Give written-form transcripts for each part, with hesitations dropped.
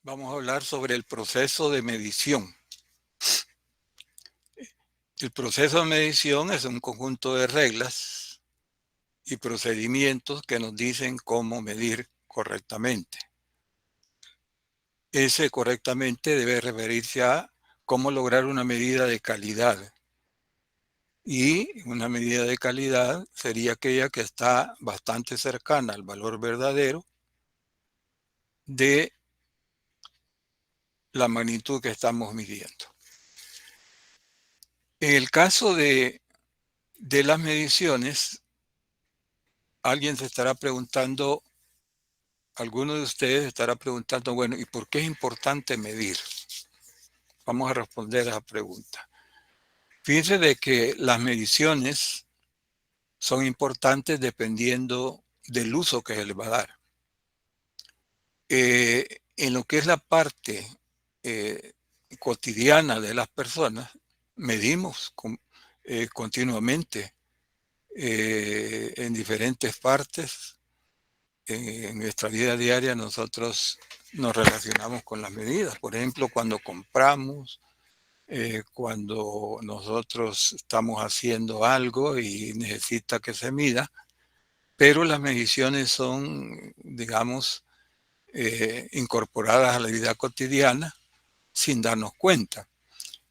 Vamos a hablar sobre el proceso de medición. El proceso de medición es un conjunto de reglas y procedimientos que nos dicen cómo medir correctamente. Ese correctamente debe referirse a cómo lograr una medida de calidad. Y una medida de calidad sería aquella que está bastante cercana al valor verdadero de la magnitud que estamos midiendo. En el caso de las mediciones, alguien se estará preguntando, alguno de ustedes estará preguntando, bueno, ¿y por qué es importante medir? Vamos a responder a esa pregunta. Fíjense de que las mediciones son importantes dependiendo del uso que se les va a dar. En lo que es la parte cotidiana de las personas, medimos continuamente en diferentes partes. En nuestra vida diaria nosotros nos relacionamos con las medidas. Por ejemplo, cuando compramos, cuando nosotros estamos haciendo algo y necesita que se mida, pero las mediciones son, digamos, incorporadas a la vida cotidiana sin darnos cuenta.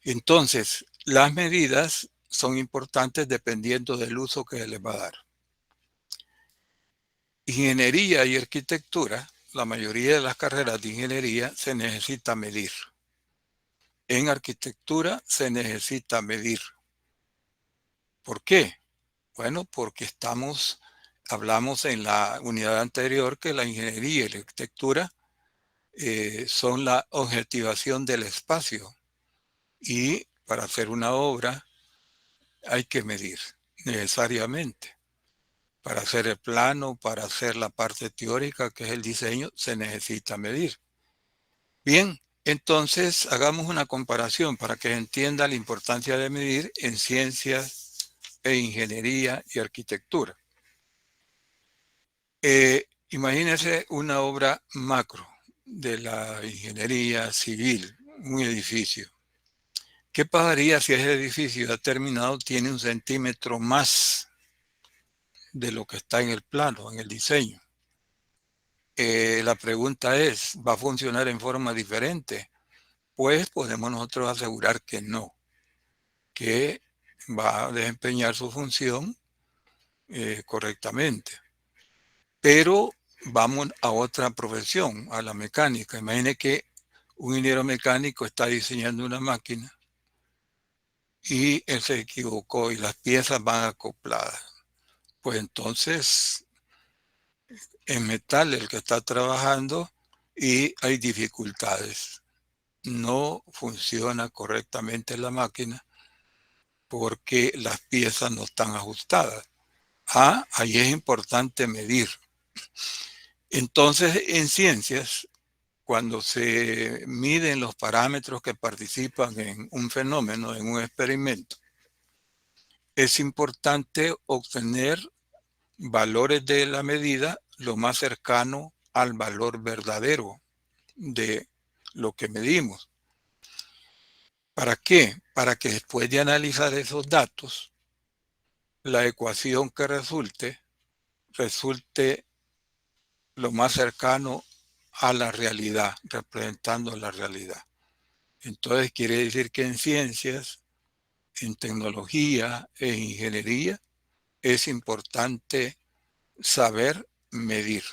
Entonces, las medidas son importantes dependiendo del uso que se les va a dar. Ingeniería y arquitectura, la mayoría de las carreras de ingeniería se necesita medir. En arquitectura se necesita medir. ¿Por qué? Bueno, porque hablamos en la unidad anterior que la ingeniería y la arquitectura son la objetivación del espacio. Y para hacer una obra hay que medir necesariamente. Para hacer el plano, para hacer la parte teórica, que es el diseño, se necesita medir. Bien, entonces hagamos una comparación para que se entienda la importancia de medir en ciencias e ingeniería y arquitectura. Imagínense una obra macro de la ingeniería civil, un edificio. ¿Qué pasaría si ese edificio ya terminado tiene 1 centímetro más de lo que está en el plano, en el diseño? La pregunta es, ¿va a funcionar en forma diferente? Pues podemos nosotros asegurar que no, que va a desempeñar su función correctamente. Pero vamos a otra profesión, a la mecánica. Imagine que un ingeniero mecánico está diseñando una máquina y él se equivocó y las piezas van acopladas. Pues entonces es metal el que está trabajando y hay dificultades. No funciona correctamente la máquina porque las piezas no están ajustadas. Ahí es importante medir. Entonces, en ciencias, cuando se miden los parámetros que participan en un fenómeno, en un experimento, es importante obtener valores de la medida lo más cercano al valor verdadero de lo que medimos. ¿Para qué? Para que después de analizar esos datos, la ecuación que resulte lo más cercano a la realidad, representando la realidad. Entonces quiere decir que en ciencias, en tecnología e ingeniería es importante saber medir.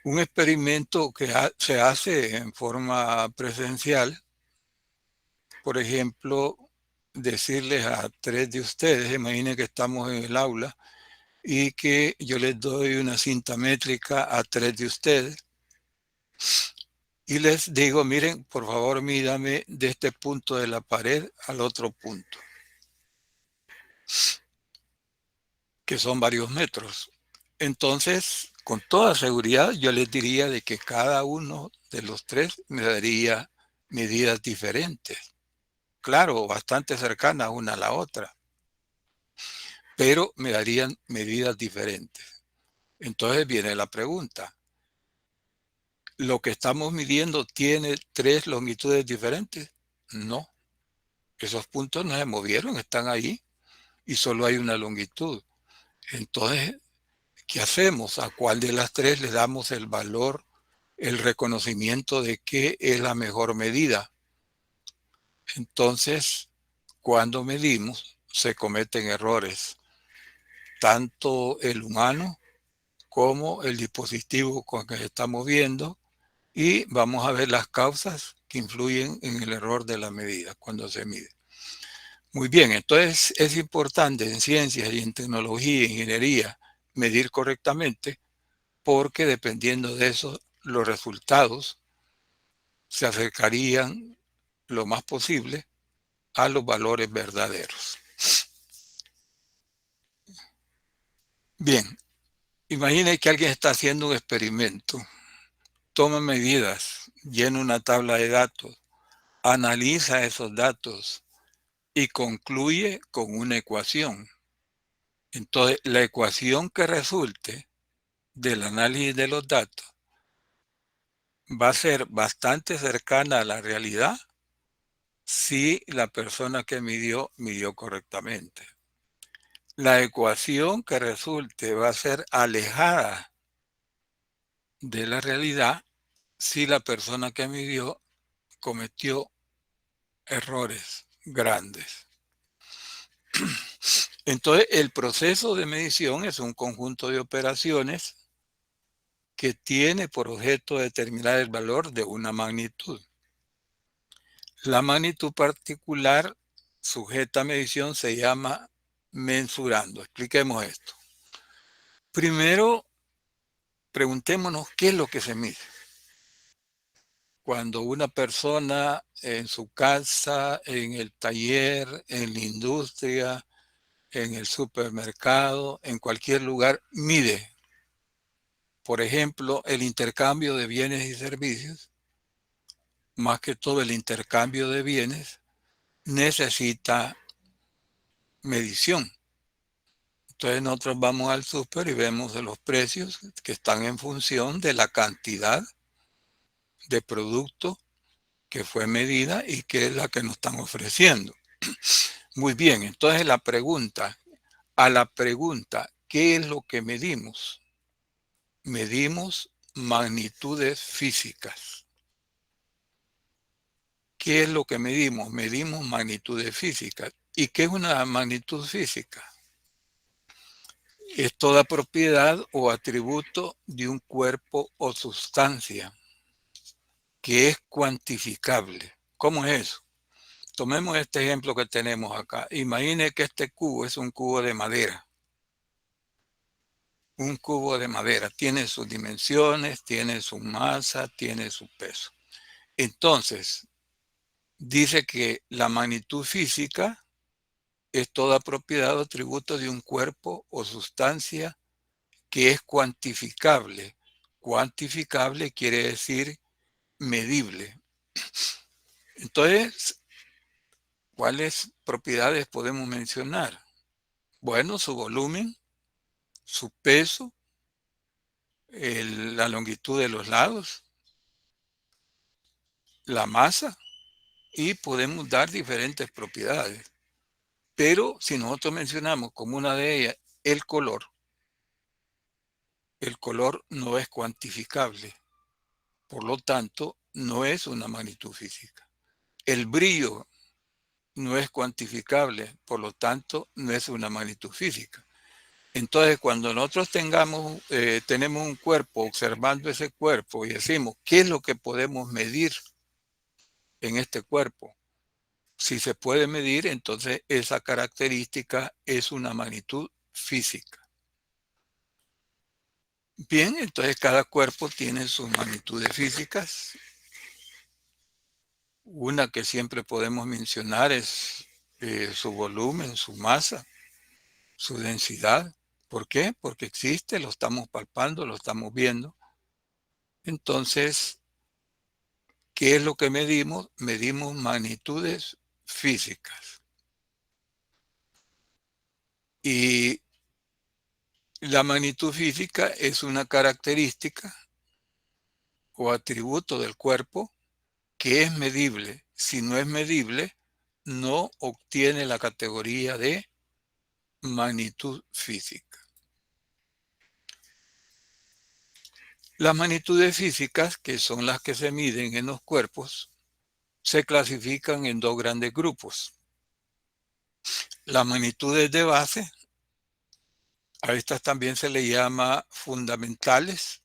Un experimento que se hace en forma presencial, por ejemplo, decirles a 3 de ustedes, imaginen que estamos en el aula y que yo les doy una cinta métrica a 3 de ustedes y les digo, miren, por favor, mídame de este punto de la pared al otro punto, que son varios metros. Entonces, con toda seguridad, yo les diría de que cada uno de los 3 me daría medidas diferentes. Claro, bastante cercanas una a la otra, pero me darían medidas diferentes. Entonces viene la pregunta. ¿Lo que estamos midiendo tiene 3 longitudes diferentes? No. Esos puntos no se movieron, están ahí y solo hay una longitud. Entonces, ¿qué hacemos? ¿A cuál de las 3 le damos el valor, el reconocimiento de qué es la mejor medida? Entonces, cuando medimos, se cometen errores. Tanto el humano como el dispositivo con que se está moviendo, y vamos a ver las causas que influyen en el error de la medida cuando se mide. Muy bien, entonces es importante en ciencias y en tecnología e ingeniería medir correctamente, porque dependiendo de eso los resultados se acercarían lo más posible a los valores verdaderos. Bien, imagine que alguien está haciendo un experimento, toma medidas, llena una tabla de datos, analiza esos datos y concluye con una ecuación. Entonces, la ecuación que resulte del análisis de los datos va a ser bastante cercana a la realidad si la persona que midió correctamente. La ecuación que resulte va a ser alejada de la realidad si la persona que midió cometió errores grandes. Entonces, el proceso de medición es un conjunto de operaciones que tiene por objeto determinar el valor de una magnitud. La magnitud particular sujeta a medición se llama mensurando. Expliquemos esto. Primero, preguntémonos qué es lo que se mide. Cuando una persona en su casa, en el taller, en la industria, en el supermercado, en cualquier lugar, mide, por ejemplo, el intercambio de bienes y servicios, más que todo el intercambio de bienes, necesita medición. Entonces nosotros vamos al súper y vemos los precios que están en función de la cantidad de producto que fue medida y que es la que nos están ofreciendo. Muy bien, entonces a la pregunta, ¿qué es lo que medimos? Medimos magnitudes físicas. ¿Qué es lo que medimos? Medimos magnitudes físicas. ¿Y qué es una magnitud física? Es toda propiedad o atributo de un cuerpo o sustancia que es cuantificable. ¿Cómo es eso? Tomemos este ejemplo que tenemos acá. Imagine que este cubo es un cubo de madera. Un cubo de madera tiene sus dimensiones, tiene su masa, tiene su peso. Entonces, dice que la magnitud física es toda propiedad o atributo de un cuerpo o sustancia que es cuantificable. Cuantificable quiere decir medible. Entonces, ¿cuáles propiedades podemos mencionar? Bueno, su volumen, su peso, la longitud de los lados, la masa, y podemos dar diferentes propiedades. Pero si nosotros mencionamos como una de ellas el color no es cuantificable. Por lo tanto, no es una magnitud física. El brillo no es cuantificable, por lo tanto, no es una magnitud física. Entonces, cuando nosotros tenemos un cuerpo, observando ese cuerpo y decimos, ¿qué es lo que podemos medir en este cuerpo? Si se puede medir, entonces esa característica es una magnitud física. Bien, entonces cada cuerpo tiene sus magnitudes físicas. Una que siempre podemos mencionar es su volumen, su masa, su densidad. ¿Por qué? Porque existe, lo estamos palpando, lo estamos viendo. Entonces, ¿qué es lo que medimos? Medimos magnitudes físicas. Y la magnitud física es una característica o atributo del cuerpo que es medible. Si no es medible, no obtiene la categoría de magnitud física. Las magnitudes físicas, que son las que se miden en los cuerpos, se clasifican en dos grandes grupos. Las magnitudes de base, a estas también se le llama fundamentales,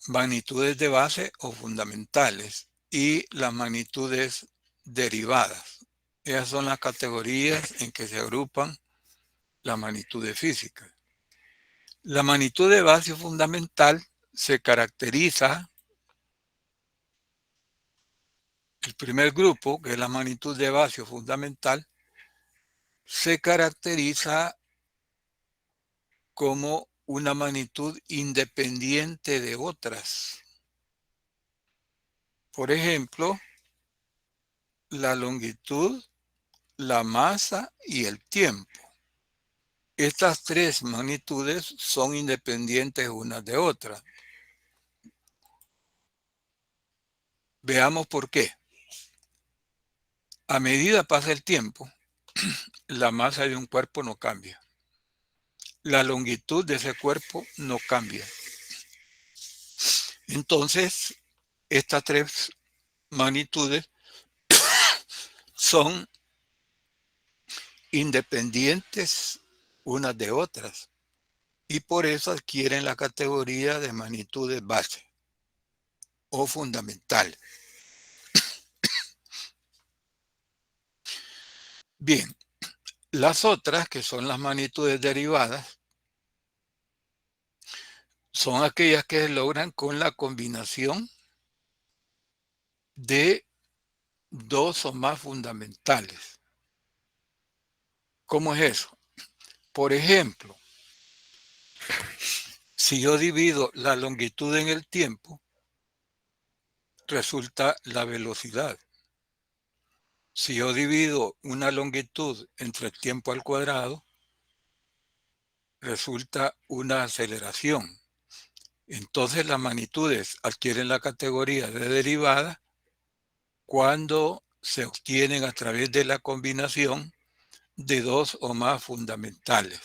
magnitudes de base o fundamentales, y las magnitudes derivadas. Esas son las categorías en que se agrupan las magnitudes físicas. La magnitud de base fundamental se caracteriza, el primer grupo, que es la magnitud de base fundamental, se caracteriza como una magnitud independiente de otras. Por ejemplo, la longitud, la masa y el tiempo. Estas tres magnitudes son independientes unas de otras. Veamos por qué. A medida pasa el tiempo, la masa de un cuerpo no cambia. La longitud de ese cuerpo no cambia. Entonces, estas tres magnitudes son independientes unas de otras y por eso adquieren la categoría de magnitudes base o fundamental. Bien, las otras, que son las magnitudes derivadas, son aquellas que se logran con la combinación de dos o más fundamentales. ¿Cómo es eso? Por ejemplo, si yo divido la longitud en el tiempo, resulta la velocidad. Si yo divido una longitud entre el tiempo al cuadrado, resulta una aceleración. Entonces las magnitudes adquieren la categoría de derivada cuando se obtienen a través de la combinación de dos o más fundamentales.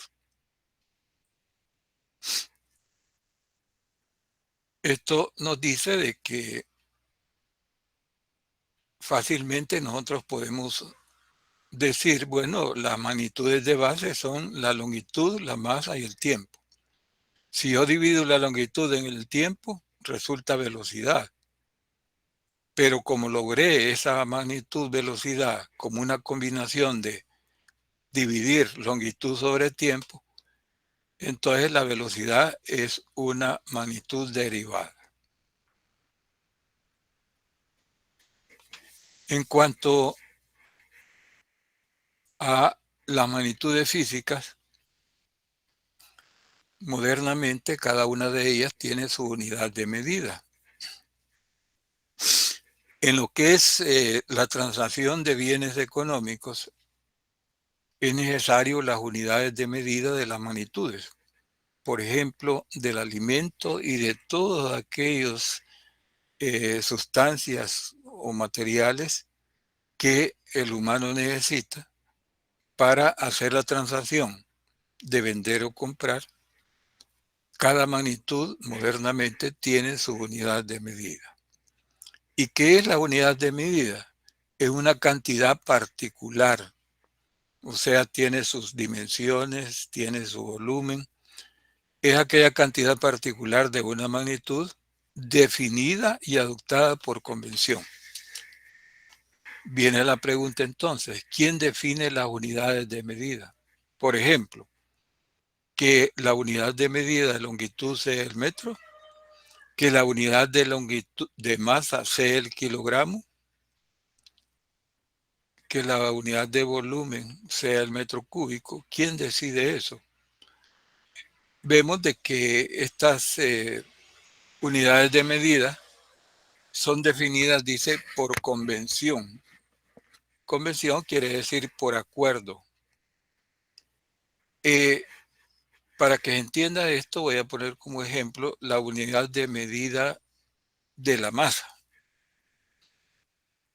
Esto nos dice de que fácilmente nosotros podemos decir, bueno, las magnitudes de base son la longitud, la masa y el tiempo. Si yo divido la longitud en el tiempo, resulta velocidad. Pero como logré esa magnitud velocidad como una combinación de dividir longitud sobre tiempo, entonces la velocidad es una magnitud derivada. En cuanto a las magnitudes físicas, modernamente cada una de ellas tiene su unidad de medida. En lo que es la transacción de bienes económicos, es necesario las unidades de medida de las magnitudes. Por ejemplo, del alimento y de todos aquellos sustancias o materiales que el humano necesita para hacer la transacción de vender o comprar. Cada magnitud modernamente tiene su unidad de medida. ¿Y qué es la unidad de medida? Es una cantidad particular, o sea, tiene sus dimensiones, tiene su volumen. Es aquella cantidad particular de una magnitud definida y adoptada por convención. Viene la pregunta entonces, ¿quién define las unidades de medida? Por ejemplo, que la unidad de medida de longitud sea el metro, que la unidad de longitud de masa sea el kilogramo, que la unidad de volumen sea el metro cúbico. ¿Quién decide eso? Vemos de que estas unidades de medida son definidas, dice, por convención. Convención quiere decir por acuerdo. Para que entienda esto, voy a poner como ejemplo la unidad de medida de la masa.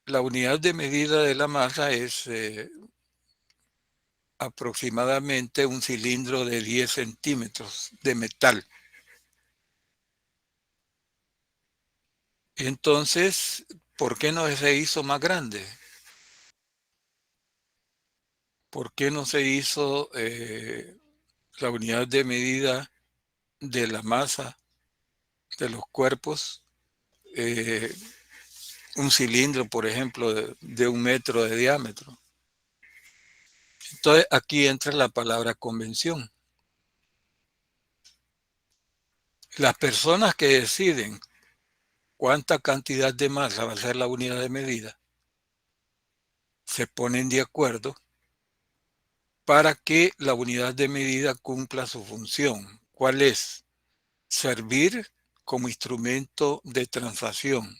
La unidad de medida de la masa es aproximadamente un cilindro de 10 centímetros de metal. Entonces, ¿por qué no se hizo más grande? ¿Por qué no se hizo la unidad de medida de la masa de los cuerpos? eh, un cilindro, por ejemplo, de 1 metro de diámetro. Entonces, aquí entra la palabra convención. Las personas que deciden cuánta cantidad de masa va a ser la unidad de medida se ponen de acuerdo para que la unidad de medida cumpla su función. ¿Cuál es? Servir como instrumento de transacción,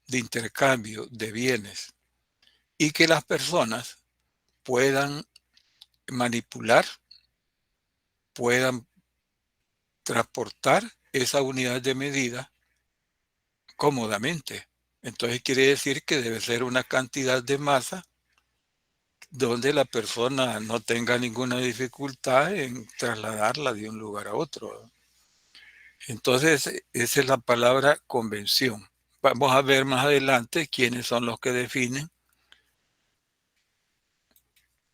de intercambio de bienes, y que las personas puedan manipular, puedan transportar esa unidad de medida cómodamente. Entonces quiere decir que debe ser una cantidad de masa donde la persona no tenga ninguna dificultad en trasladarla de un lugar a otro. Entonces, esa es la palabra convención. Vamos a ver más adelante quiénes son los que definen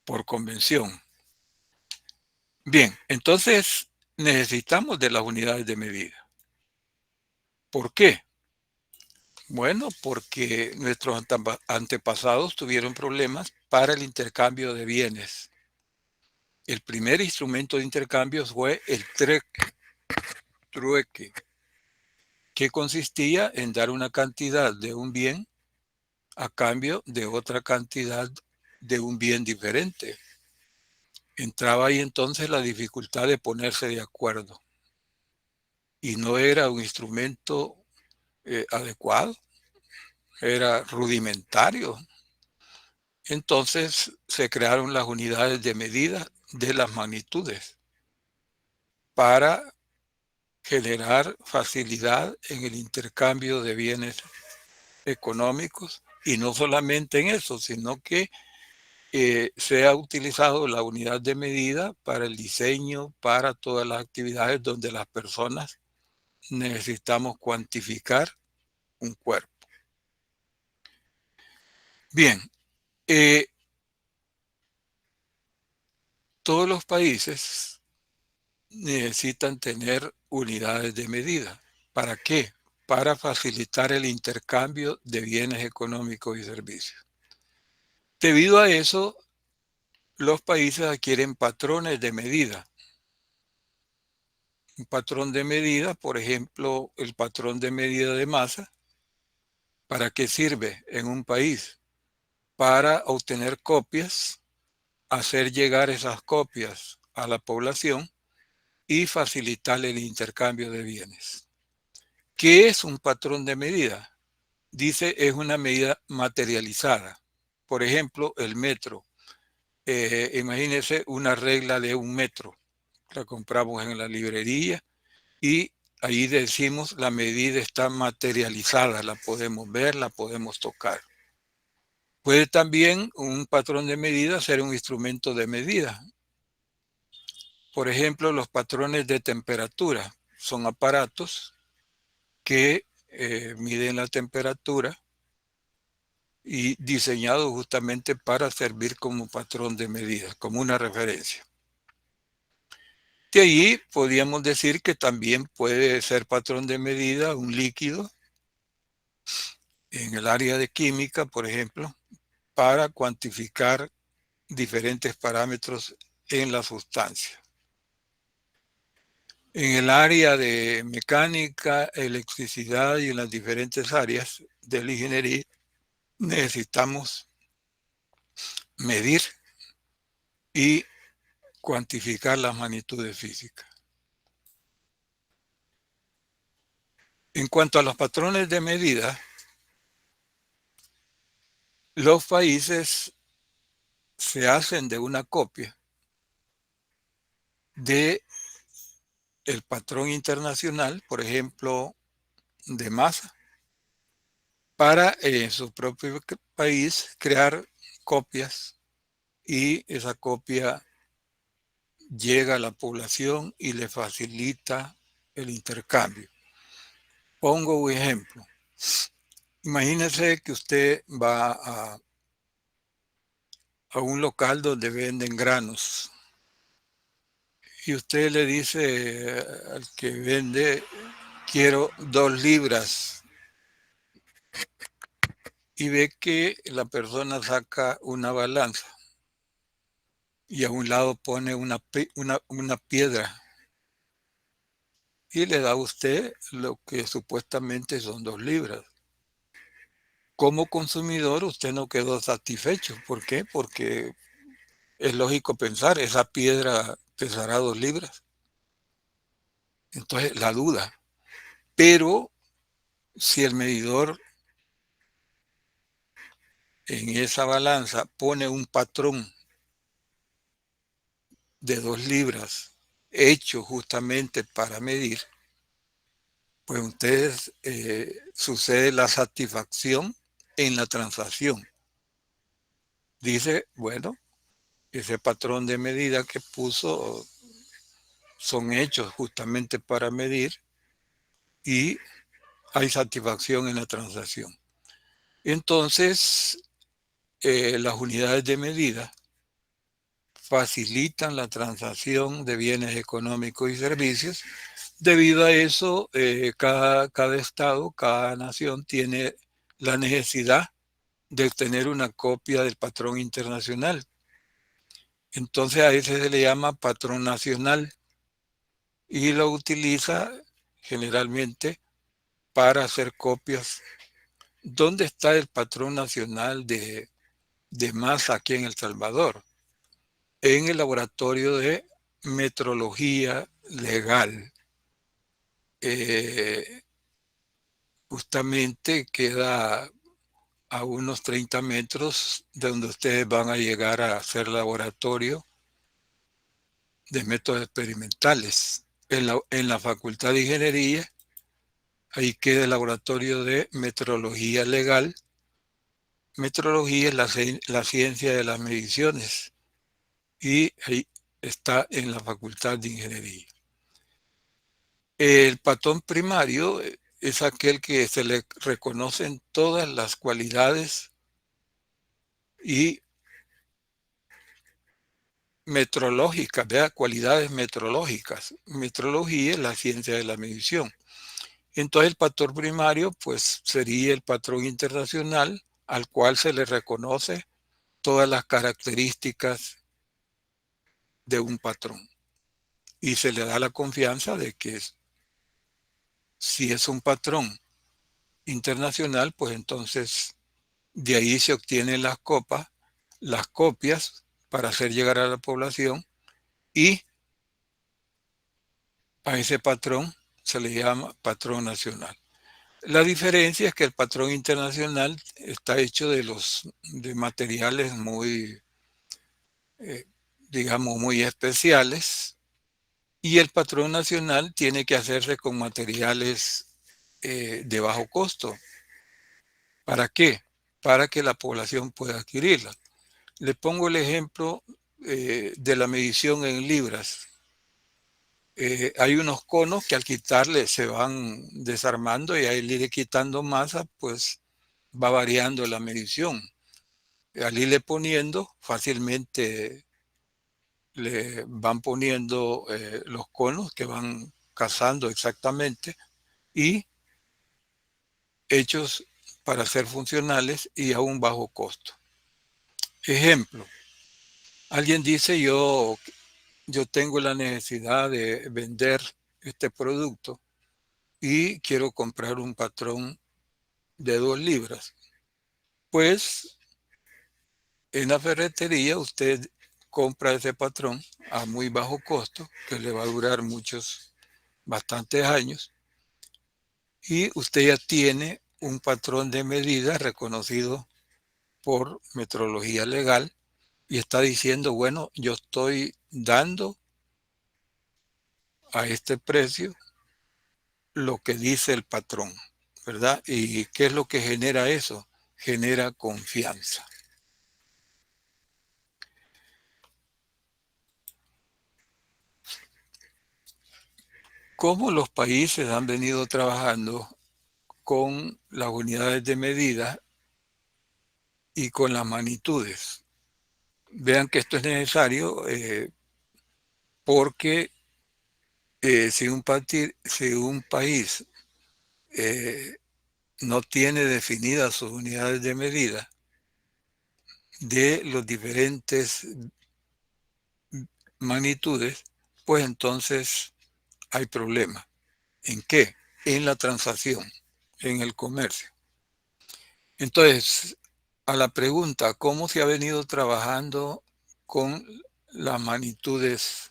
por convención. Bien, entonces necesitamos de las unidades de medida. ¿Por qué? Bueno, porque nuestros antepasados tuvieron problemas para el intercambio de bienes. El primer instrumento de intercambio fue el trueque, que consistía en dar una cantidad de un bien a cambio de otra cantidad de un bien diferente. Entraba ahí entonces la dificultad de ponerse de acuerdo y no era un instrumento adecuado, era rudimentario. Entonces se crearon las unidades de medida de las magnitudes para generar facilidad en el intercambio de bienes económicos y no solamente en eso, sino que se ha utilizado la unidad de medida para el diseño, para todas las actividades donde las personas necesitamos cuantificar un cuerpo. Bien, eh, todos los países necesitan tener unidades de medida. ¿Para qué? Para facilitar el intercambio de bienes económicos y servicios. Debido a eso, los países adquieren patrones de medida. Un patrón de medida, por ejemplo, el patrón de medida de masa, ¿para qué sirve en un país? Para obtener copias, hacer llegar esas copias a la población y facilitar el intercambio de bienes. ¿Qué es un patrón de medida? Dice, es una medida materializada. Por ejemplo, el metro. Imagínense una regla de 1 metro. La compramos en la librería y ahí decimos la medida está materializada, la podemos ver, la podemos tocar. Puede también un patrón de medida ser un instrumento de medida. Por ejemplo, los patrones de temperatura son aparatos que miden la temperatura y diseñados justamente para servir como patrón de medida, como una referencia. De ahí podríamos decir que también puede ser patrón de medida un líquido en el área de química, por ejemplo, para cuantificar diferentes parámetros en la sustancia. En el área de mecánica, electricidad y en las diferentes áreas de la ingeniería necesitamos medir y cuantificar las magnitudes físicas. En cuanto a los patrones de medida, los países se hacen de una copia de el patrón internacional, por ejemplo, de masa, para en su propio país crear copias y esa copia llega a la población y le facilita el intercambio. Pongo un ejemplo. Imagínese que usted va a un local donde venden granos y usted le dice al que vende, quiero 2 libras, y ve que la persona saca una balanza y a un lado pone una piedra y le da a usted lo que supuestamente son 2 libras. Como consumidor usted no quedó satisfecho. ¿Por qué? Porque es lógico pensar, esa piedra pesará 2 libras. Entonces la duda. Pero si el medidor en esa balanza pone un patrón de 2 libras hecho justamente para medir, pues ustedes sucede la satisfacción en la transacción. Dice, bueno, ese patrón de medida que puso son hechos justamente para medir y hay satisfacción en la transacción. Entonces, las unidades de medida facilitan la transacción de bienes económicos y servicios. Debido a eso, cada estado, cada nación tiene la necesidad de obtener una copia del patrón internacional. Entonces a ese se le llama patrón nacional y lo utiliza generalmente para hacer copias. ¿Dónde está el patrón nacional de masa aquí en El Salvador? En el laboratorio de metrología legal. Eh, Justamente queda a unos 30 metros de donde ustedes van a llegar a hacer laboratorio de métodos experimentales. En la Facultad de Ingeniería, ahí queda el laboratorio de metrología legal. Metrología es la ciencia de las mediciones y ahí está en la Facultad de Ingeniería. El patrón primario es aquel que se le reconocen todas las cualidades y metrológicas, ¿verdad? Cualidades metrológicas. Metrología es la ciencia de la medición. Entonces el patrón primario pues sería el patrón internacional al cual se le reconoce todas las características de un patrón y se le da la confianza de que si es un patrón internacional, pues entonces de ahí se obtienen las copias para hacer llegar a la población y a ese patrón se le llama patrón nacional. La diferencia es que el patrón internacional está hecho de materiales muy, digamos, muy especiales y el patrón nacional tiene que hacerse con materiales de bajo costo. ¿Para qué? Para que la población pueda adquirirla. Le pongo el ejemplo de la medición en libras. Hay unos conos que al quitarle se van desarmando y al ir quitando masa, pues va variando la medición. Al irle poniendo, fácilmente le van poniendo los conos que van cazando exactamente y hechos para ser funcionales y a un bajo costo. Ejemplo, alguien dice yo tengo la necesidad de vender este producto y quiero comprar un patrón de 2 libras. Pues en la ferretería usted compra ese patrón a muy bajo costo, que le va a durar bastantes años, y usted ya tiene un patrón de medida reconocido por metrología legal y está diciendo, bueno, yo estoy dando a este precio lo que dice el patrón, ¿verdad? ¿Y qué es lo que genera eso? Genera confianza. ¿Cómo los países han venido trabajando con las unidades de medida y con las magnitudes? Vean que esto es necesario porque si un país no tiene definidas sus unidades de medida de los diferentes magnitudes, pues entonces hay problema. ¿En qué? En la transacción, en el comercio. Entonces, a la pregunta, ¿cómo se ha venido trabajando con las magnitudes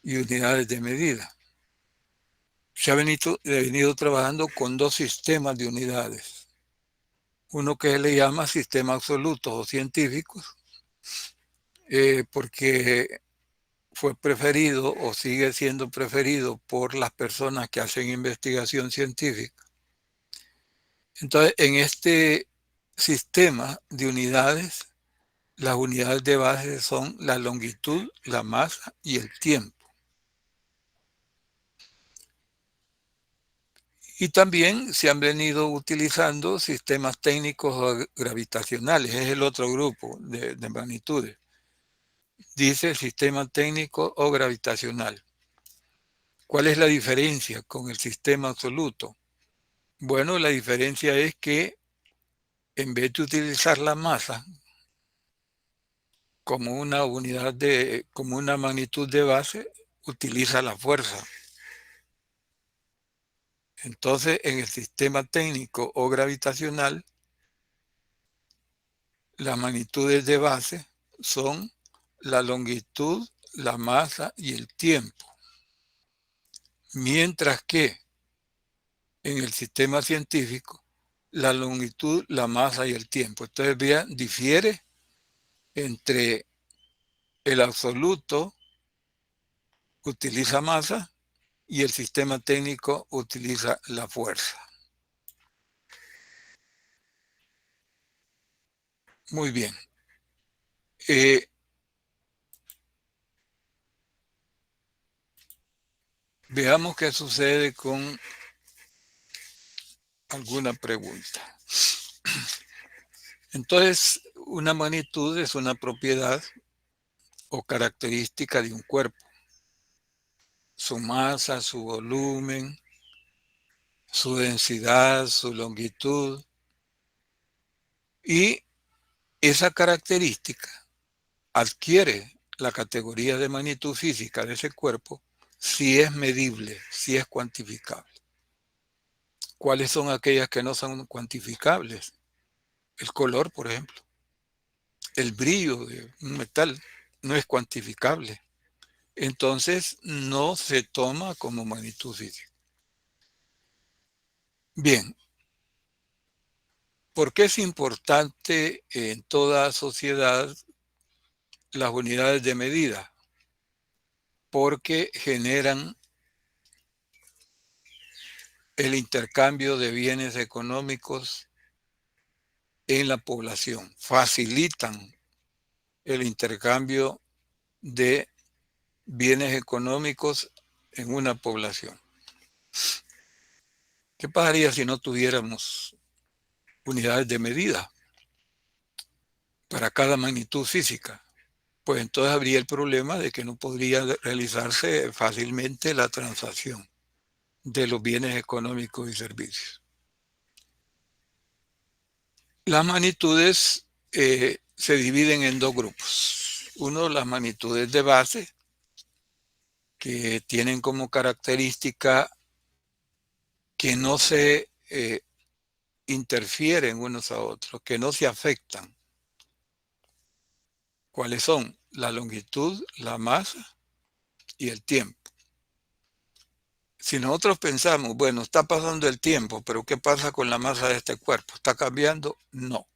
y unidades de medida? Se ha venido trabajando con dos sistemas de unidades. Uno que se le llama sistema absolutos o científicos, porque fue preferido o sigue siendo preferido por las personas que hacen investigación científica. Entonces, en este sistema de unidades, las unidades de base son la longitud, la masa y el tiempo. Y también se han venido utilizando sistemas técnicos gravitacionales, es el otro grupo de magnitudes. Dice sistema técnico o gravitacional. ¿Cuál es la diferencia con el sistema absoluto? Bueno, la diferencia es que en vez de utilizar la masa como una como una magnitud de base, utiliza la fuerza. Entonces, en el sistema técnico o gravitacional, las magnitudes de base son la longitud, la masa y el tiempo. Mientras que en el sistema científico, la longitud, la masa y el tiempo. Entonces, vean, difiere entre el absoluto, utiliza masa, y el sistema técnico utiliza la fuerza. Muy bien. Veamos qué sucede con alguna pregunta. Entonces, una magnitud es una propiedad o característica de un cuerpo. Su masa, su volumen, su densidad, su longitud. Y esa característica adquiere la categoría de magnitud física de ese cuerpo si es medible, si es cuantificable. ¿Cuáles son aquellas que no son cuantificables? El color, por ejemplo. El brillo de un metal no es cuantificable. Entonces, no se toma como magnitud física. Bien, ¿por qué es importante en toda sociedad las unidades de medida? Porque generan el intercambio de bienes económicos en la población, facilitan el intercambio de bienes económicos en una población. ¿Qué pasaría si no tuviéramos unidades de medida para cada magnitud física? Pues entonces habría el problema de que no podría realizarse fácilmente la transacción de los bienes económicos y servicios. Las magnitudes se dividen en dos grupos. Uno, las magnitudes de base, que tienen como característica que no se interfieren unos a otros, que no se afectan. ¿Cuáles son? La longitud, la masa y el tiempo. Si nosotros pensamos, bueno, está pasando el tiempo, pero ¿qué pasa con la masa de este cuerpo? ¿Está cambiando? No.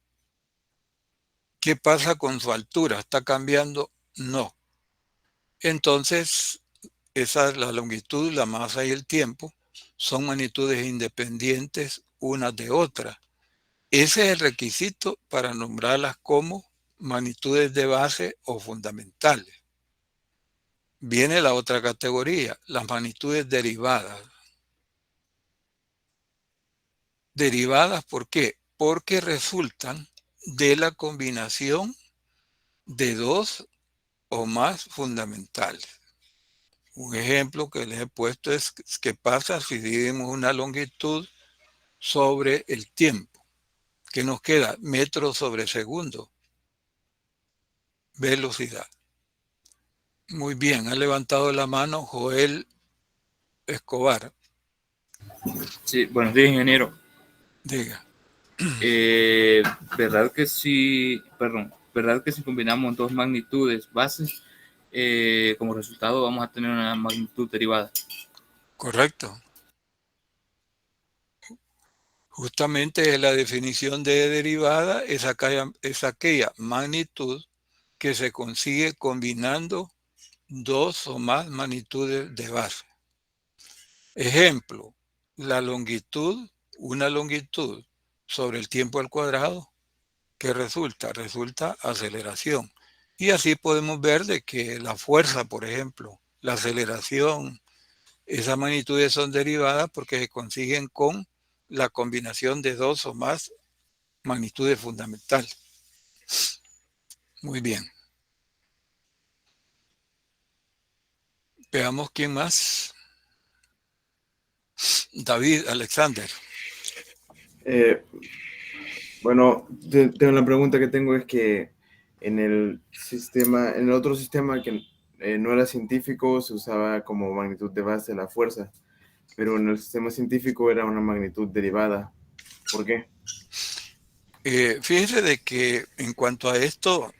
¿Qué pasa con su altura? ¿Está cambiando? No. Entonces, La longitud, la masa y el tiempo son magnitudes independientes unas de otras. Ese es el requisito para nombrarlas como magnitudes de base o fundamentales. Viene la otra categoría, las magnitudes derivadas. ¿Derivadas por qué? Porque resultan de la combinación de dos o más fundamentales. Un ejemplo que les he puesto es qué pasa si dividimos una longitud sobre el tiempo. ¿Qué nos queda? Metros sobre segundo. Velocidad. Muy bien, ha levantado la mano Joel Escobar. Sí, buenos días, ingeniero. Diga. ¿Verdad que si, perdón, verdad que si combinamos dos magnitudes bases, como resultado vamos a tener una magnitud derivada? Correcto. Justamente la definición de derivada es aquella magnitud que se consigue combinando dos o más magnitudes de base. Ejemplo, una longitud sobre el tiempo al cuadrado, ¿qué resulta? Resulta aceleración. Y así podemos ver de que la fuerza, por ejemplo, la aceleración, esas magnitudes son derivadas porque se consiguen con la combinación de dos o más magnitudes fundamentales. Muy bien. Veamos quién más. David Alexander. Eh, bueno, la pregunta que tengo es que en el sistema, en el otro sistema que no era científico, se usaba como magnitud de base la fuerza, pero en el sistema científico era una magnitud derivada. ¿Por qué? Fíjense de que en cuanto a esto,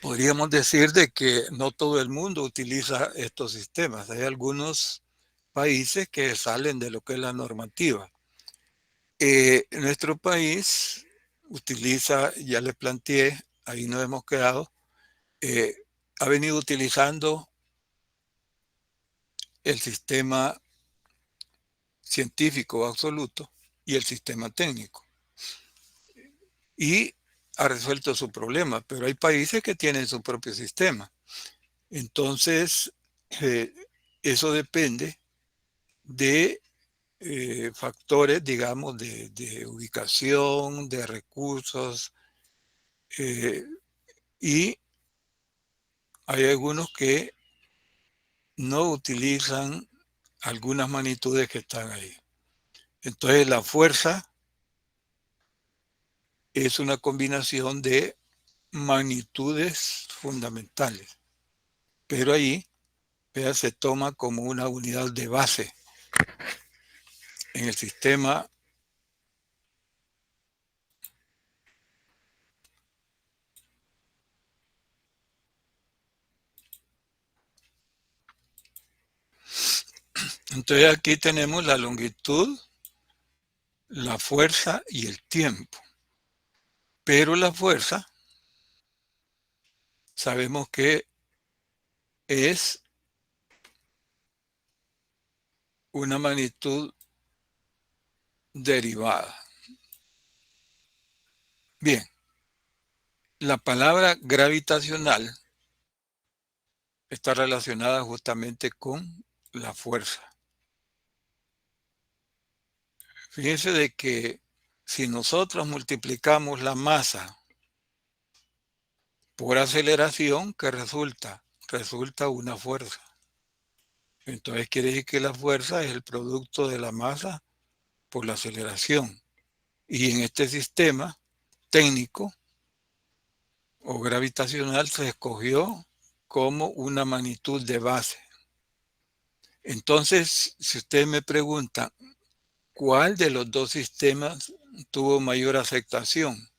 podríamos decir de que no todo el mundo utiliza estos sistemas. Hay algunos países que salen de lo que es la normativa. Nuestro país utiliza, ya les planteé, ahí nos hemos quedado, eh, ha venido utilizando el sistema científico absoluto y el sistema técnico. Y ha resuelto su problema, pero hay países que tienen su propio sistema. Entonces, eh, eso depende de factores, digamos, de ubicación, de recursos, eh, y hay algunos que no utilizan algunas magnitudes que están ahí. Entonces, la fuerza es una combinación de magnitudes fundamentales, pero ahí se toma como una unidad de base en el sistema. Entonces aquí tenemos la longitud, la fuerza y el tiempo. Pero la fuerza sabemos que es una magnitud derivada. Bien, la palabra gravitacional está relacionada justamente con la fuerza. Fíjense de que si nosotros multiplicamos la masa por aceleración, ¿qué resulta? Resulta una fuerza. Entonces quiere decir que la fuerza es el producto de la masa por la aceleración. Y en este sistema técnico o gravitacional se escogió como una magnitud de base. Entonces, si ustedes me preguntan, ¿cuál de los dos sistemas tuvo mayor aceptación?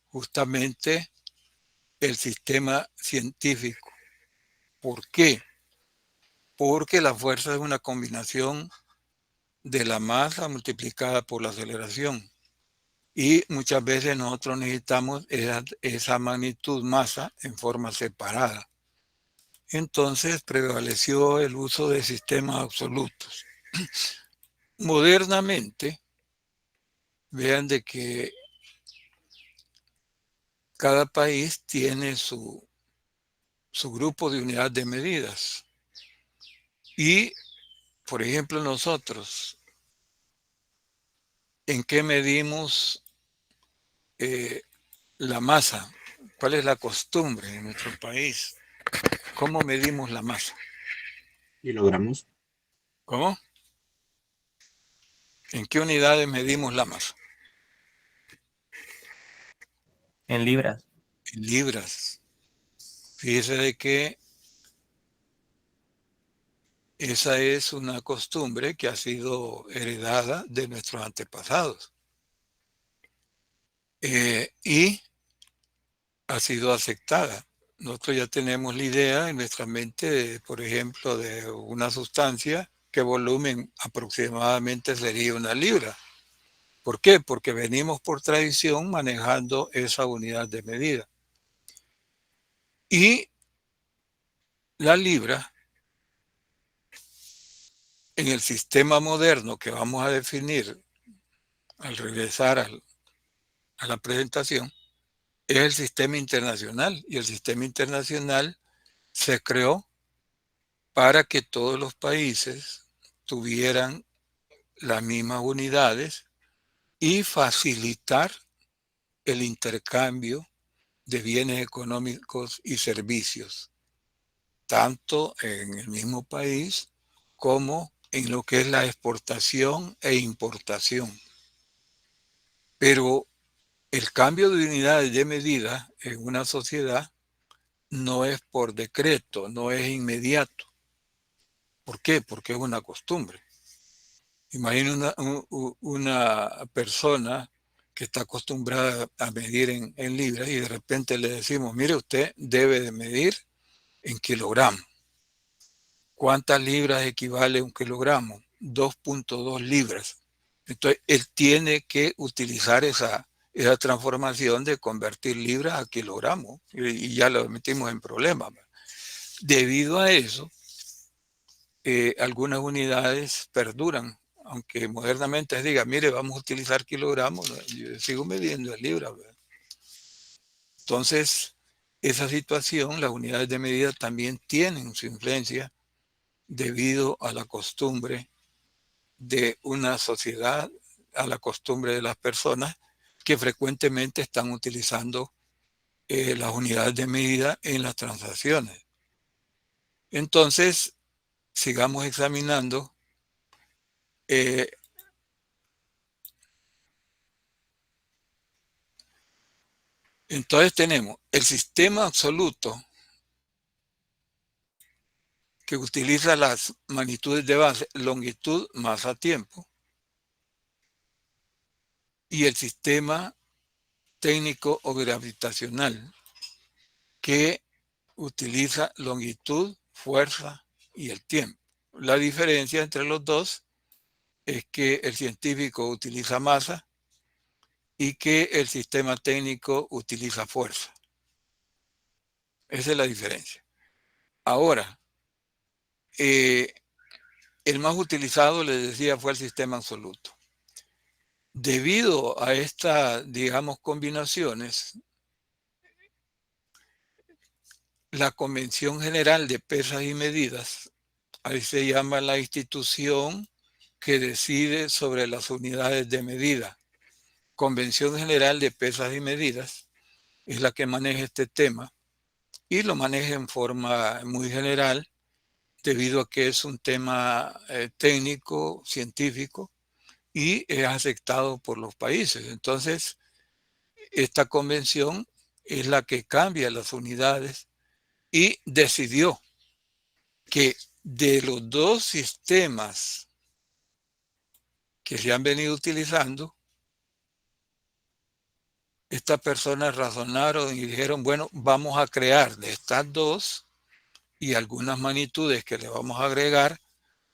Justamente el sistema científico. ¿Por qué? Porque la fuerza es una combinación de la masa multiplicada por la aceleración. Y muchas veces nosotros necesitamos esa magnitud masa en forma separada. Entonces prevaleció el uso de sistemas absolutos. Modernamente, vean de que cada país tiene su grupo de unidad de medidas. Y, por ejemplo, nosotros, ¿en qué medimos la masa? ¿Cuál es la costumbre en nuestro país? ¿Cómo medimos la masa? Kilogramos. ¿Cómo? ¿En qué unidades medimos la masa? En libras. En libras. Fíjese de que esa es una costumbre que ha sido heredada de nuestros antepasados. Y ha sido aceptada. Nosotros ya tenemos la idea en nuestra mente, por ejemplo, de una sustancia que volumen aproximadamente sería 1 libra. ¿Por qué? Porque venimos por tradición manejando esa unidad de medida. Y la libra, en el sistema moderno que vamos a definir al regresar a la presentación, es el sistema internacional. Y el sistema internacional se creó para que todos los países tuvieran las mismas unidades y facilitar el intercambio de bienes económicos y servicios, tanto en el mismo país como en lo que es la exportación e importación. Pero el cambio de unidades de medida en una sociedad no es por decreto, no es inmediato. ¿Por qué? Porque es una costumbre. Imagina una persona que está acostumbrada a medir en libras y de repente le decimos, mire, usted debe de medir en kilogramos. ¿Cuántas libras equivale un kilogramo? 2.2 libras. Entonces, él tiene que utilizar esa transformación de convertir libras a kilogramos y ya lo metimos en problemas. Debido a eso, algunas unidades perduran, aunque modernamente se diga, mire, vamos a utilizar kilogramos, yo sigo midiendo en libras. Entonces, esa situación, las unidades de medida también tienen su influencia debido a la costumbre de una sociedad, a la costumbre de las personas que frecuentemente están utilizando las unidades de medida en las transacciones. Entonces, sigamos examinando entonces tenemos el sistema absoluto que utiliza las magnitudes de base, longitud, masa, tiempo, y el sistema técnico o gravitacional que utiliza longitud, fuerza y el tiempo. La diferencia entre los dos es que el científico utiliza masa y que el sistema técnico utiliza fuerza. Esa es la diferencia. Ahora, el más utilizado, les decía, fue el sistema absoluto. Debido a estas, digamos, combinaciones, la Convención General de Pesas y Medidas, ahí se llama la institución que decide sobre las unidades de medida. Convención General de Pesas y Medidas es la que maneja este tema y lo maneja en forma muy general debido a que es un tema técnico, científico y es aceptado por los países. Entonces, esta convención es la que cambia las unidades y decidió que de los dos sistemas que se han venido utilizando, estas personas razonaron y dijeron, bueno, vamos a crear de estas dos y algunas magnitudes que le vamos a agregar,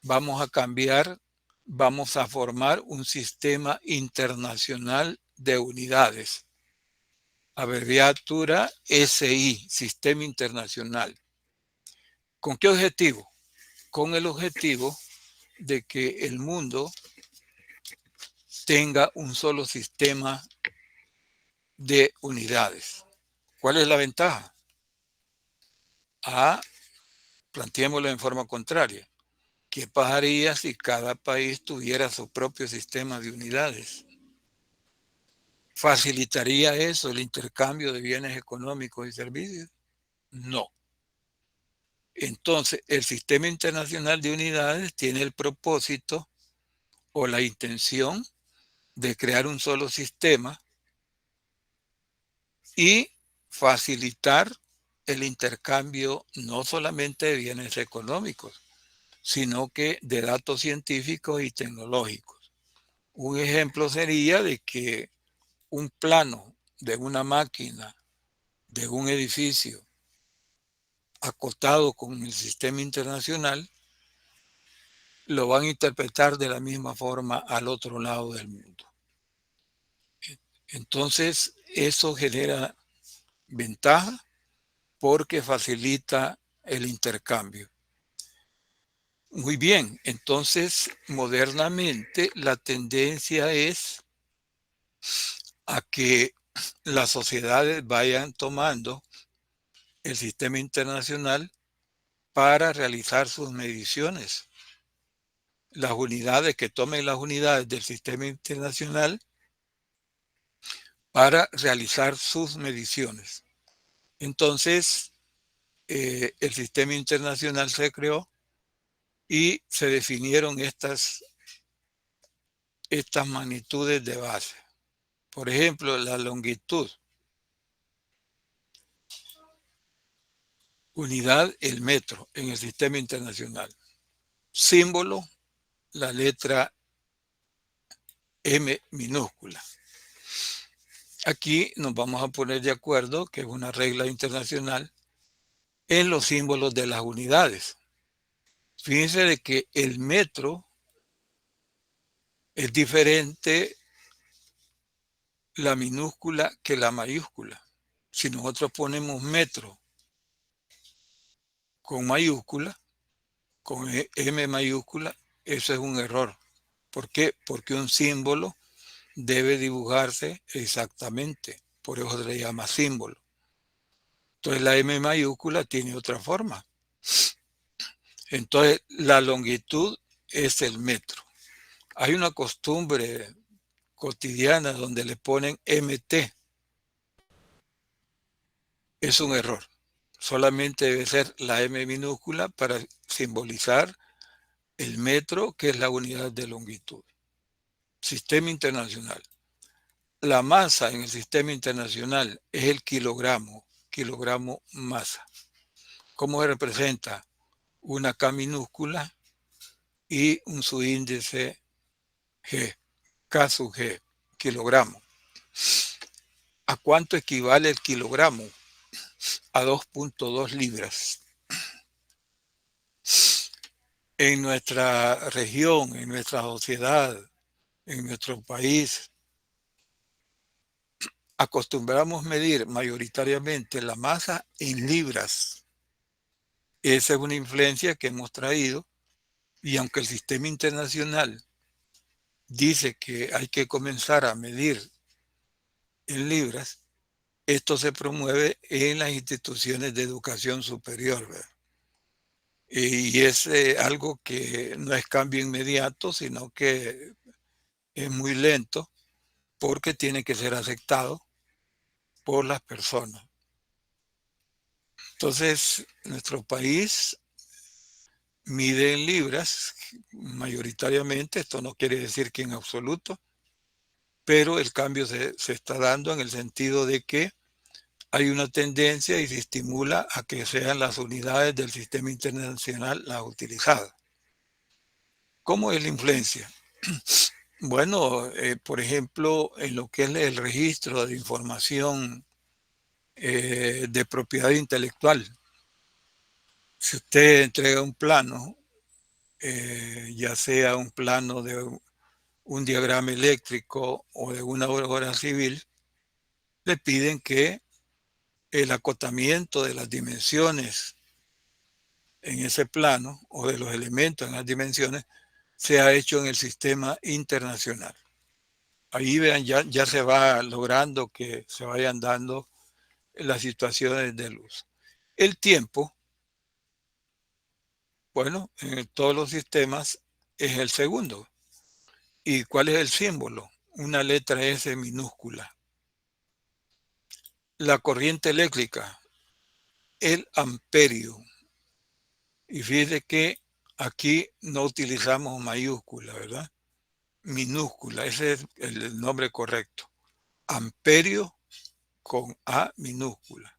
vamos a cambiar, vamos a formar un sistema internacional de unidades. Abreviatura SI, Sistema Internacional. ¿Con qué objetivo? Con el objetivo de que el mundo tenga un solo sistema de unidades. ¿Cuál es la ventaja? Planteémoslo en forma contraria. ¿Qué pasaría si cada país tuviera su propio sistema de unidades? ¿Facilitaría eso el intercambio de bienes económicos y servicios? No. Entonces, el sistema internacional de unidades tiene el propósito o la intención de crear un solo sistema y facilitar el intercambio no solamente de bienes económicos, sino que de datos científicos y tecnológicos. Un ejemplo sería de que un plano de una máquina, de un edificio, acotado con el sistema internacional, lo van a interpretar de la misma forma al otro lado del mundo. Entonces, eso genera ventaja porque facilita el intercambio. Muy bien, entonces modernamente la tendencia es a que las sociedades vayan tomando el sistema internacional para realizar sus mediciones. Las unidades que tomen las unidades del sistema internacional para realizar sus mediciones. Entonces, el sistema internacional se creó y se definieron estas magnitudes de base. Por ejemplo, la longitud. Unidad, el metro en el sistema internacional. Símbolo, la letra M minúscula. Aquí nos vamos a poner de acuerdo, que es una regla internacional, en los símbolos de las unidades. Fíjense de que el metro es diferente la minúscula que la mayúscula. Si nosotros ponemos metro con mayúscula, con M mayúscula, eso es un error. ¿Por qué? Porque un símbolo debe dibujarse exactamente. Por eso se le llama símbolo. Entonces la M mayúscula tiene otra forma. Entonces la longitud es el metro. Hay una costumbre cotidiana donde le ponen MT. Es un error. Solamente debe ser la M minúscula para simbolizar el metro, que es la unidad de longitud. Sistema internacional. La masa en el sistema internacional es el kilogramo masa. ¿Cómo se representa? Una K minúscula y un subíndice G, K sub G, kilogramo. ¿A cuánto equivale el kilogramo? A 2.2 libras. En nuestra región, en nuestra sociedad, en nuestro país, acostumbramos medir mayoritariamente la masa en libras. Esa es una influencia que hemos traído, y aunque el sistema internacional dice que hay que comenzar a medir en libras, esto se promueve en las instituciones de educación superior, ¿verdad? Y es algo que no es cambio inmediato, sino que es muy lento porque tiene que ser aceptado por las personas. Entonces, nuestro país mide en libras mayoritariamente, esto no quiere decir que en absoluto, pero el cambio se está dando en el sentido de que hay una tendencia y se estimula a que sean las unidades del sistema internacional las utilizadas. ¿Cómo es la influencia? Bueno, por ejemplo, en lo que es el registro de información de propiedad intelectual. Si usted entrega un plano, ya sea un plano de un diagrama eléctrico o de una obra civil, le piden que el acotamiento de las dimensiones en ese plano o de los elementos en las dimensiones se ha hecho en el sistema internacional. Ahí vean, ya se va logrando que se vayan dando las situaciones de luz. El tiempo, bueno, en todos los sistemas es el segundo. ¿Y cuál es el símbolo? Una letra S minúscula. La corriente eléctrica, el amperio. Y fíjese que aquí no utilizamos mayúscula, ¿verdad? Minúscula, ese es el nombre correcto. Amperio con A minúscula.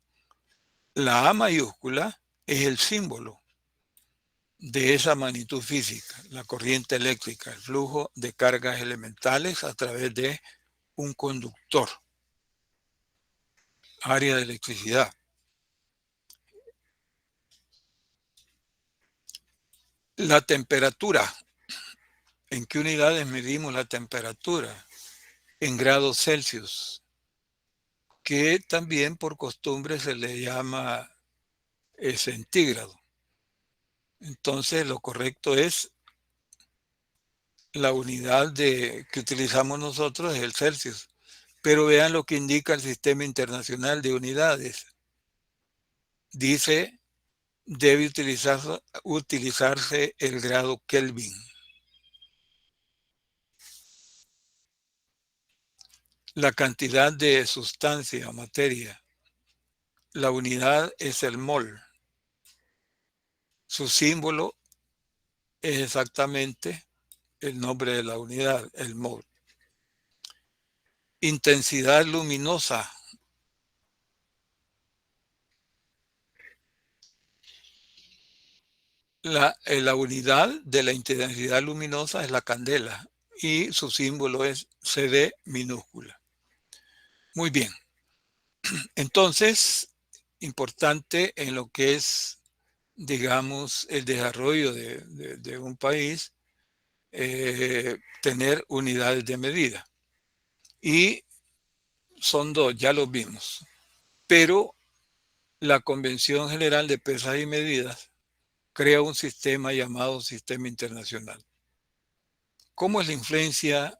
La A mayúscula es el símbolo de esa magnitud física, la corriente eléctrica, el flujo de cargas elementales a través de un conductor, área de electricidad. La temperatura. ¿En qué unidades medimos la temperatura? En grados Celsius, que también por costumbre se le llama centígrado. Entonces lo correcto es la unidad que utilizamos nosotros es el Celsius. Pero vean lo que indica el Sistema Internacional de Unidades. Dice, debe utilizarse el grado Kelvin. La cantidad de sustancia o materia. La unidad es el mol. Su símbolo es exactamente el nombre de la unidad, el mol. Intensidad luminosa. La unidad de la intensidad luminosa es la candela y su símbolo es CD minúscula. Muy bien. Entonces, importante en lo que es, digamos, el desarrollo de un país, tener unidades de medida. Y son dos, ya los vimos. Pero la Convención General de Pesas y Medidas crea un sistema llamado Sistema Internacional. ¿Cómo es la influencia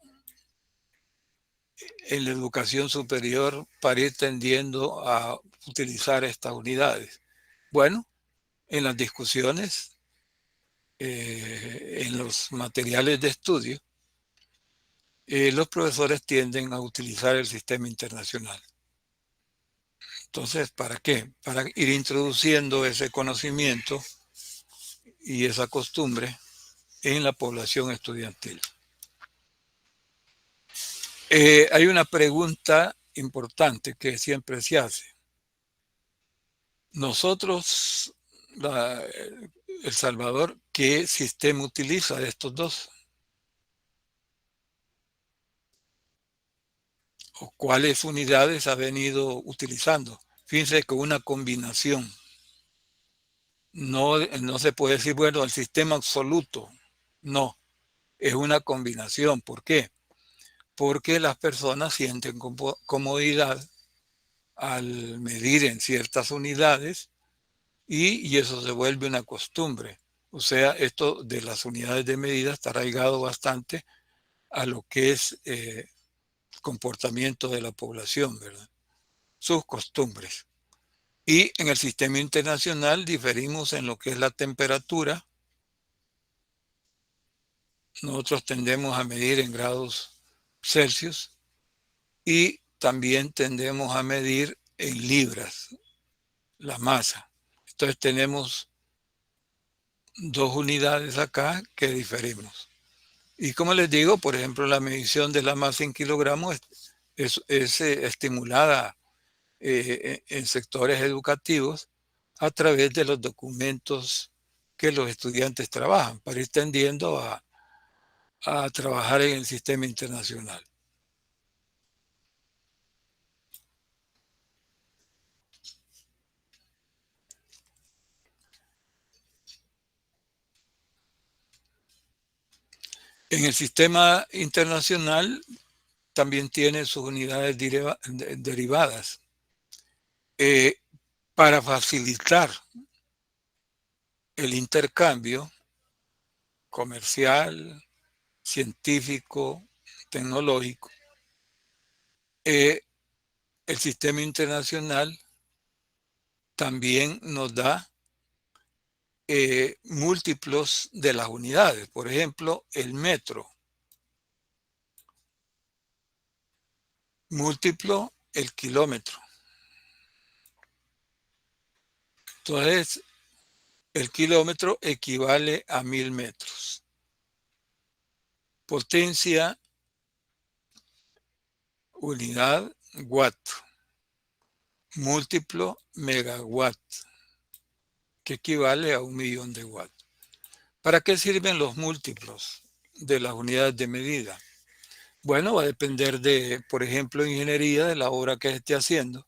en la educación superior para ir tendiendo a utilizar estas unidades? Bueno, en las discusiones, en los materiales de estudio, los profesores tienden a utilizar el sistema internacional. Entonces, ¿para qué? Para ir introduciendo ese conocimiento y esa costumbre en la población estudiantil. Hay una pregunta importante que siempre se hace. Nosotros, El Salvador, ¿qué sistema utiliza de estos dos? ¿O cuáles unidades ha venido utilizando? Fíjense que una combinación. No se puede decir, bueno, el sistema absoluto. No, es una combinación. ¿Por qué? Porque las personas sienten comodidad al medir en ciertas unidades y eso se vuelve una costumbre. O sea, esto de las unidades de medida está arraigado bastante a lo que es comportamiento de la población, ¿verdad? Sus costumbres. Y en el sistema internacional diferimos en lo que es la temperatura. Nosotros tendemos a medir en grados Celsius y también tendemos a medir en libras la masa. Entonces tenemos dos unidades acá que diferimos. Y como les digo, por ejemplo, la medición de la masa en kilogramos es estimulada en sectores educativos a través de los documentos que los estudiantes trabajan para ir tendiendo a trabajar en el sistema internacional. En el sistema internacional también tiene sus unidades derivadas. Para facilitar el intercambio comercial, científico, tecnológico, el sistema internacional también nos da múltiplos de las unidades. Por ejemplo, el metro, múltiplo el kilómetro. Entonces, el kilómetro equivale a 1000 metros. Potencia, unidad, watt. Múltiplo, megawatt, que equivale a 1.000.000 de watts. ¿Para qué sirven los múltiplos de las unidades de medida? Bueno, va a depender de, por ejemplo, ingeniería, de la obra que esté haciendo.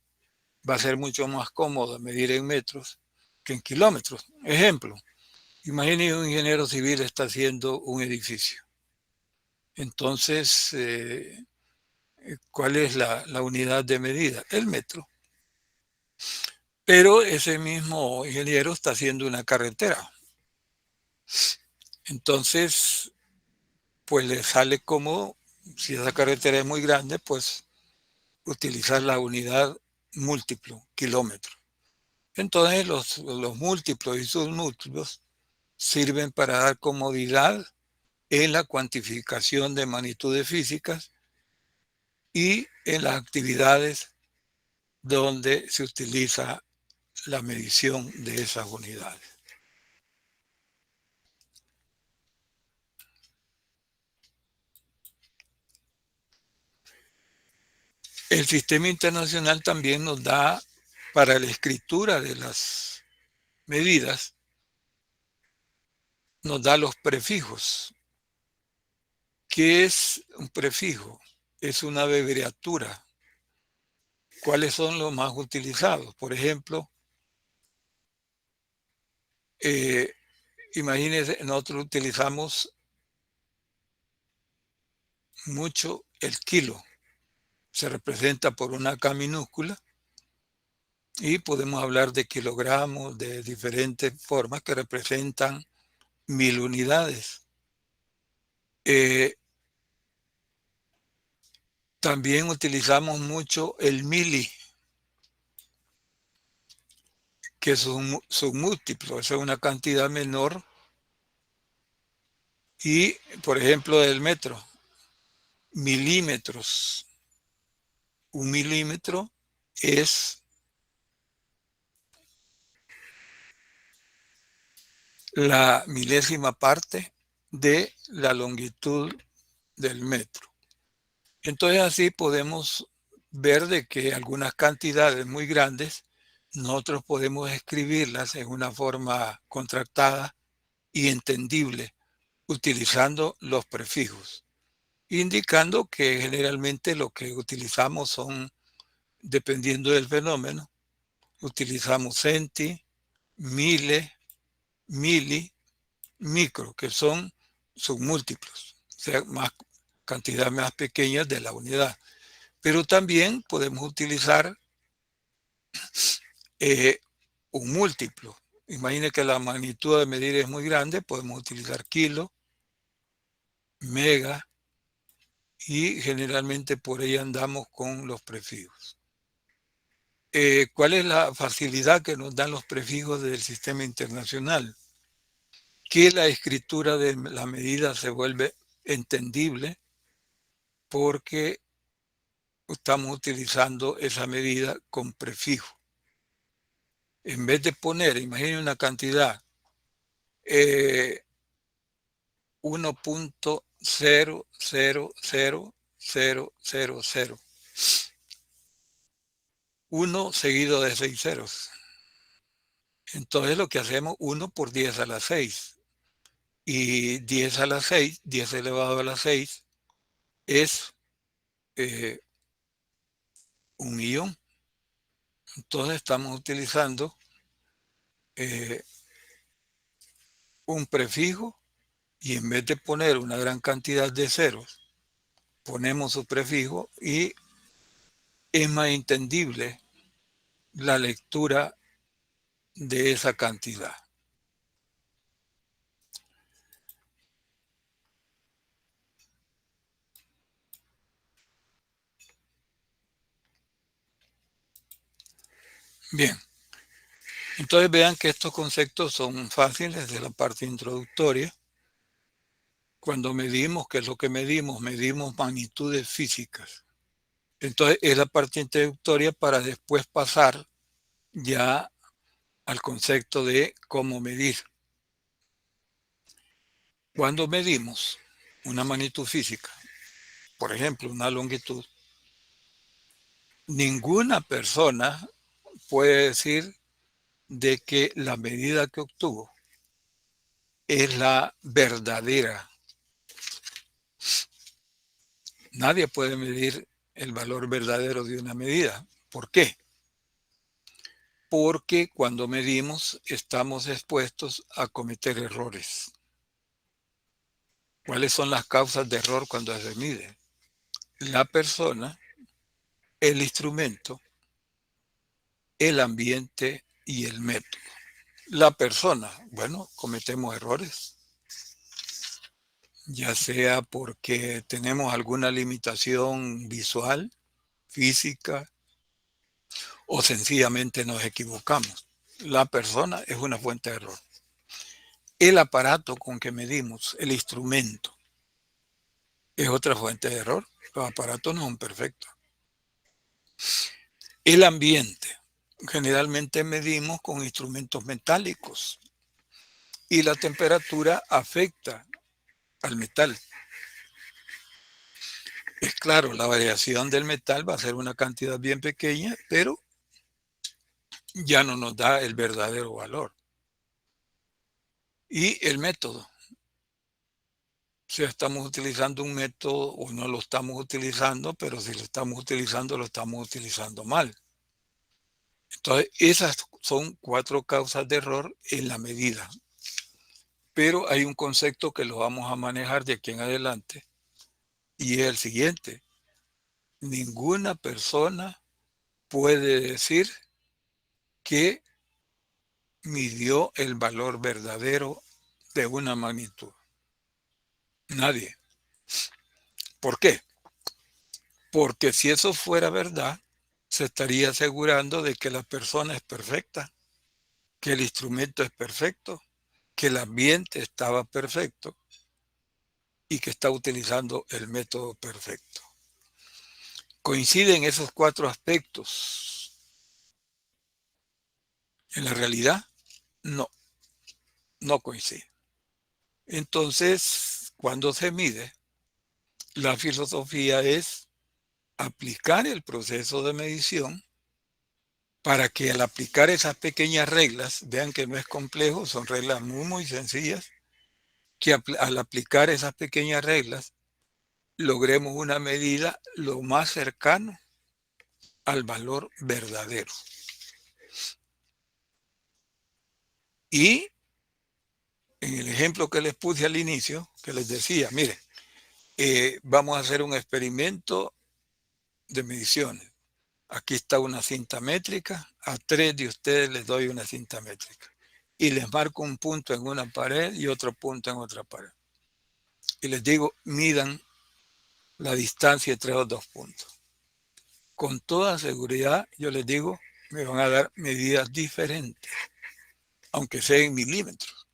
Va a ser mucho más cómodo medir en metros que en kilómetros. Ejemplo, imagine un ingeniero civil está haciendo un edificio. Entonces, ¿cuál es la unidad de medida? El metro. Pero ese mismo ingeniero está haciendo una carretera. Entonces, pues le sale como, si esa carretera es muy grande, pues utilizar la unidad múltiplo, kilómetro. Entonces, los múltiplos y sus múltiplos sirven para dar comodidad en la cuantificación de magnitudes físicas y en las actividades donde se utiliza la medición de esas unidades. El sistema internacional también nos da, para la escritura de las medidas, nos da los prefijos. ¿Qué es un prefijo? Es una abreviatura. ¿Cuáles son los más utilizados? Por ejemplo, imagínense, nosotros utilizamos mucho el kilo. Se representa por una K minúscula y podemos hablar de kilogramos de diferentes formas que representan 1000 unidades. También utilizamos mucho el mili, que es un submúltiplo, es una cantidad menor. Y, por ejemplo, del metro, milímetros. Un milímetro es la milésima parte de la longitud del metro. Entonces así podemos ver de que algunas cantidades muy grandes nosotros podemos escribirlas en una forma contractada y entendible utilizando los prefijos, indicando que generalmente lo que utilizamos son, dependiendo del fenómeno, utilizamos centi, mile, mili, micro, que son submúltiplos, o sea, cantidades más pequeñas de la unidad. Pero también podemos utilizar un múltiplo. Imagine que la magnitud de medir es muy grande, podemos utilizar kilo, mega, y generalmente por ahí andamos con los prefijos. ¿Cuál es la facilidad que nos dan los prefijos del sistema internacional? Que la escritura de la medida se vuelve entendible porque estamos utilizando esa medida con prefijo. En vez de poner, imagine una cantidad, 1.0000000, 1 seguido de 6 ceros. Entonces lo que hacemos, 1 por 10 a la 6. Y 10 a la 6, 10 elevado a la 6, es 1.000.000. Entonces estamos utilizando un prefijo y en vez de poner una gran cantidad de ceros, ponemos su prefijo y es más entendible la lectura de esa cantidad. Bien. Entonces vean que estos conceptos son fáciles de la parte introductoria. Cuando medimos, ¿qué es lo que medimos? Medimos magnitudes físicas. Entonces es la parte introductoria para después pasar ya al concepto de cómo medir. Cuando medimos una magnitud física, por ejemplo, una longitud, ninguna persona puede decir de que la medida que obtuvo es la verdadera. Nadie puede medir el valor verdadero de una medida. ¿Por qué? Porque cuando medimos estamos expuestos a cometer errores. ¿Cuáles son las causas de error cuando se mide? La persona, el instrumento, el ambiente y el método. La persona, bueno, cometemos errores, ya sea porque tenemos alguna limitación visual, física, o sencillamente nos equivocamos. La persona es una fuente de error. El aparato con que medimos, el instrumento, es otra fuente de error. Los aparatos no son perfectos. El ambiente. Generalmente medimos con instrumentos metálicos y la temperatura afecta al metal. Es claro, la variación del metal va a ser una cantidad bien pequeña, pero ya no nos da el verdadero valor. Y el método. Si estamos utilizando un método o no lo estamos utilizando, pero si lo estamos utilizando mal. Entonces, esas son 4 causas de error en la medida. Pero hay un concepto que lo vamos a manejar de aquí en adelante y es el siguiente. Ninguna persona puede decir que midió el valor verdadero de una magnitud. Nadie. ¿Por qué? Porque si eso fuera verdad, se estaría asegurando de que la persona es perfecta, que el instrumento es perfecto, que el ambiente estaba perfecto y que está utilizando el método perfecto. ¿Coinciden esos 4 aspectos? En la realidad, no coinciden. Entonces, cuando se mide, la filosofía es aplicar el proceso de medición para que al aplicar esas pequeñas reglas, vean que no es complejo, son reglas muy sencillas, que al aplicar esas pequeñas reglas logremos una medida lo más cercano al valor verdadero. Y en el ejemplo que les puse al inicio, que les decía, mire, vamos a hacer un experimento de mediciones. Aquí está una cinta métrica, a 3 de ustedes les doy una cinta métrica y les marco un punto en una pared y otro punto en otra pared. Y les digo, midan la distancia entre los 2 puntos. Con toda seguridad, yo les digo, me van a dar medidas diferentes, aunque sean en milímetros,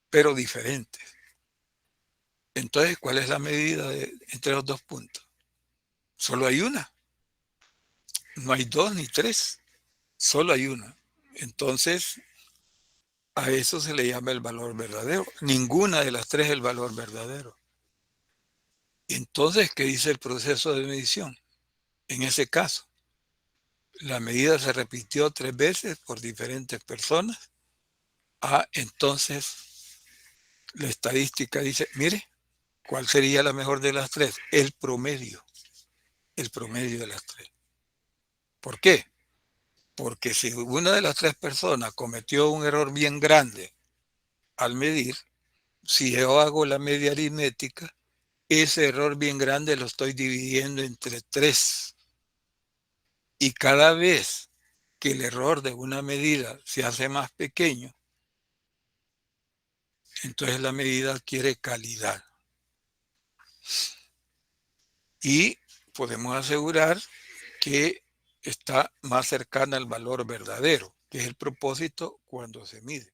pero diferentes. Entonces, ¿cuál es la medida entre los 2 puntos? Solo hay una. No hay 2 ni 3, solo hay una. Entonces, a eso se le llama el valor verdadero. Ninguna de las 3 es el valor verdadero. Entonces, ¿qué dice el proceso de medición? En ese caso, la medida se repitió 3 veces por diferentes personas. Entonces, la estadística dice, mire, ¿cuál sería la mejor de las 3? El promedio de las 3. ¿Por qué? Porque si una de las 3 personas cometió un error bien grande al medir, si yo hago la media aritmética, ese error bien grande lo estoy dividiendo entre 3. Y cada vez que el error de una medida se hace más pequeño, entonces la medida adquiere calidad. Y podemos asegurar que está más cercana al valor verdadero, que es el propósito cuando se mide.